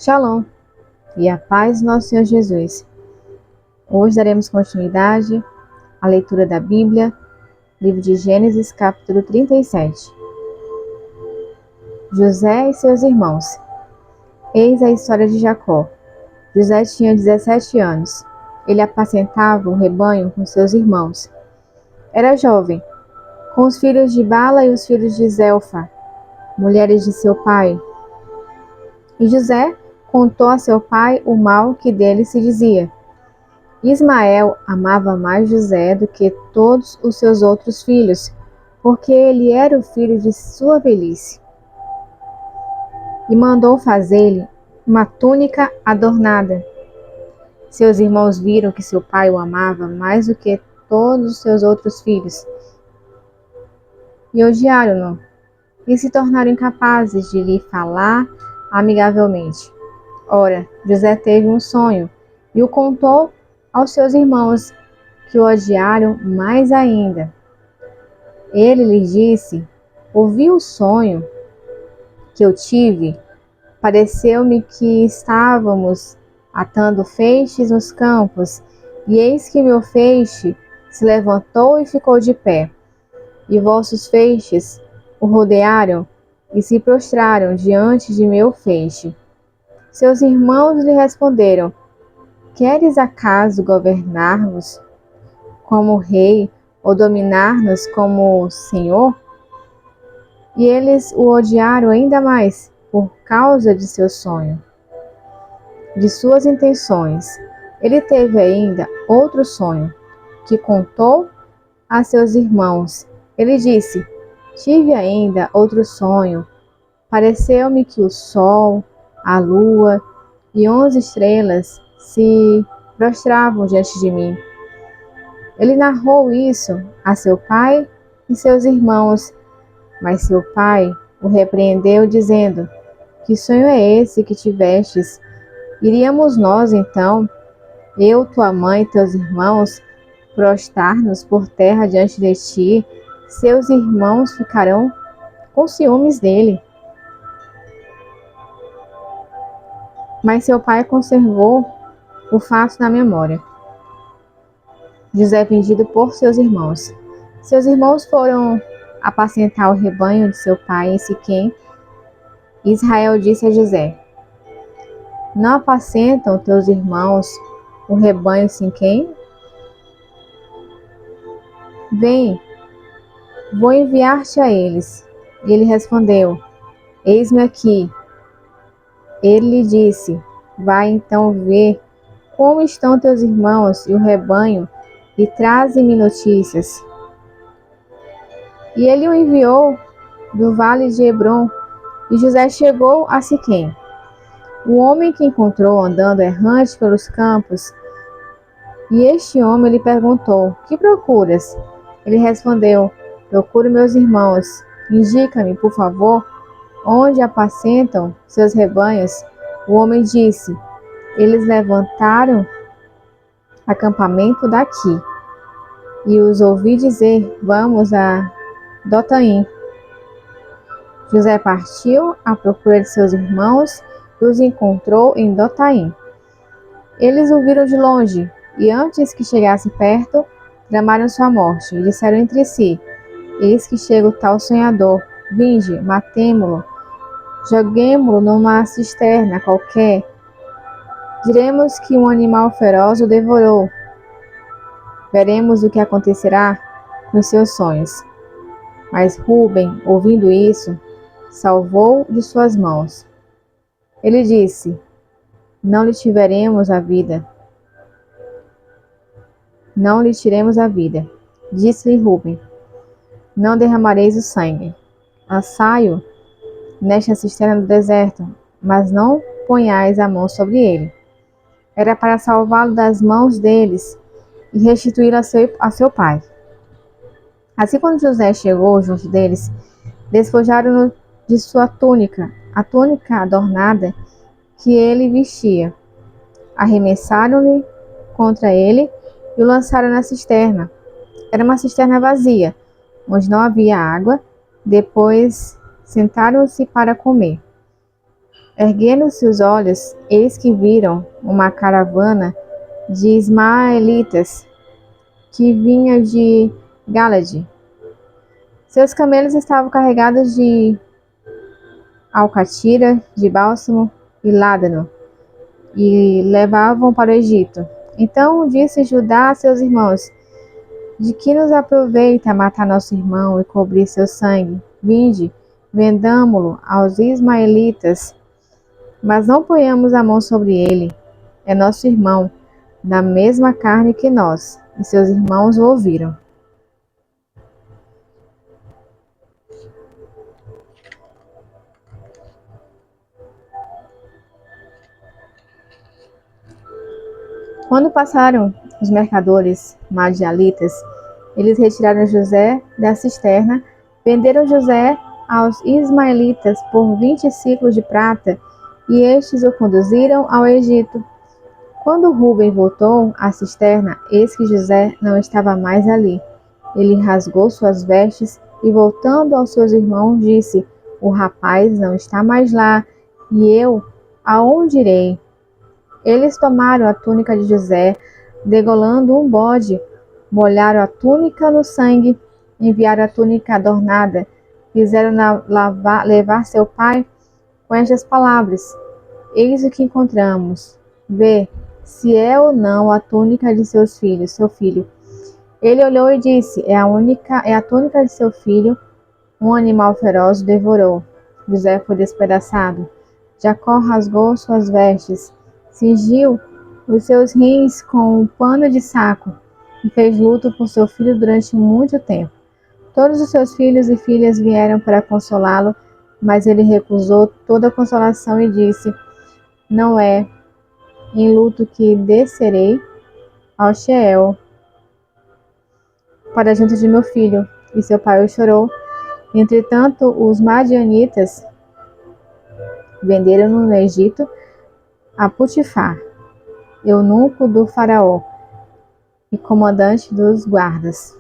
Shalom e a paz do nosso Senhor Jesus. Hoje daremos continuidade à leitura da Bíblia, livro de Gênesis, capítulo 37. José e seus irmãos. Eis a história de Jacó. José tinha 17 anos. Ele apacentava o rebanho com seus irmãos. Era jovem, com os filhos de Bala e os filhos de Zelfa, mulheres de seu pai. E José contou a seu pai o mal que dele se dizia. Ismael amava mais José do que todos os seus outros filhos, porque ele era o filho de sua velhice. E mandou fazer-lhe uma túnica adornada. Seus irmãos viram que seu pai o amava mais do que todos os seus outros filhos, e odiaram-no, e se tornaram incapazes de lhe falar amigavelmente. Ora, José teve um sonho, e o contou aos seus irmãos, que o odiaram mais ainda. Ele lhes disse: ouvi o sonho que eu tive. Pareceu-me que estávamos atando feixes nos campos, e eis que meu feixe se levantou e ficou de pé. E vossos feixes o rodearam e se prostraram diante de meu feixe. Seus irmãos lhe responderam: queres acaso governar-nos como rei ou dominar-nos como senhor? E eles o odiaram ainda mais por causa de seu sonho, de suas intenções. Ele teve ainda outro sonho, que contou a seus irmãos. Ele disse: tive ainda outro sonho. Pareceu-me que o sol, a lua e 11 estrelas se prostravam diante de mim. Ele narrou isso a seu pai e seus irmãos, mas seu pai o repreendeu, dizendo: que sonho é esse que tivestes? Iríamos nós, então, eu, tua mãe e teus irmãos, prostrar-nos por terra diante de ti? Seus irmãos ficarão com ciúmes dele. Mas seu pai conservou o fato na memória. José vendido por seus irmãos. Seus irmãos foram apacentar o rebanho de seu pai em Siquém. Israel disse a José: não apacentam teus irmãos o rebanho em Siquém? Vem, vou enviar-te a eles. E ele respondeu: eis-me aqui. Ele lhe disse: vai então ver como estão teus irmãos e o rebanho, e traze-me notícias. E ele o enviou do vale de Hebrom, e José chegou a Siquém. O homem que encontrou andando errante pelos campos, e este homem lhe perguntou: que procuras? Ele respondeu: procuro meus irmãos. Indica-me, por favor, onde apacentam seus rebanhos. O homem disse: eles levantaram acampamento daqui. E os ouvi dizer: vamos a Dotaim. José partiu à procura de seus irmãos e os encontrou em Dotaim. Eles o viram de longe, e antes que chegasse perto, tramaram sua morte, e disseram entre si: eis que chega o tal sonhador, vinde, matemo-lo, joguemo-lo numa cisterna qualquer. Diremos que um animal feroz o devorou. Veremos o que acontecerá com seus sonhos. Mas Rúben, ouvindo isso, salvou de suas mãos. Ele disse: não lhe tiremos a vida. Não lhe tiremos a vida. Disse-lhe Rúben: não derramareis o sangue. Lançai-o nesta cisterna do deserto, mas não ponhais a mão sobre ele. Era para salvá-lo das mãos deles e restituí-lo a seu pai. Assim, quando José chegou junto deles, despojaram-no de sua túnica, a túnica adornada que ele vestia. Arremessaram-lhe contra ele e o lançaram na cisterna. Era uma cisterna vazia, onde não havia água. Depois sentaram-se para comer. Erguendo-se os olhos, eis que viram uma caravana de ismaelitas que vinha de Gálade. Seus camelos estavam carregados de alcatira, de bálsamo e ládano, e levavam para o Egito. Então disse Judá a seus irmãos: de que nos aproveita matar nosso irmão e cobrir seu sangue? Vinde, vendamo-lo aos ismaelitas, mas não ponhamos a mão sobre ele. É nosso irmão, da mesma carne que nós. E seus irmãos o ouviram. Quando passaram os mercadores madianitas, eles retiraram José da cisterna, venderam José aos ismaelitas por 20 ciclos de prata, e estes o conduziram ao Egito. Quando Rúben voltou à cisterna, eis que José não estava mais ali. Ele rasgou suas vestes e, voltando aos seus irmãos, disse: o rapaz não está mais lá, e eu aonde irei? Eles tomaram a túnica de José, degolando um bode, molharam a túnica no sangue, enviaram a túnica adornada, fizeram levar seu pai com estas palavras: eis o que encontramos. Vê se é ou não a túnica de seu filho. Ele olhou e disse: é a túnica de seu filho. Um animal feroz o devorou. José foi despedaçado. Jacó rasgou suas vestes, cingiu os seus rins com um pano de saco e fez luto por seu filho durante muito tempo. Todos os seus filhos e filhas vieram para consolá-lo, mas ele recusou toda consolação e disse: não é em luto que descerei ao Sheol para junto de meu filho. E seu pai o chorou. Entretanto, os madianitas venderam-no no Egito a Potifar, eunuco do faraó e comandante dos guardas.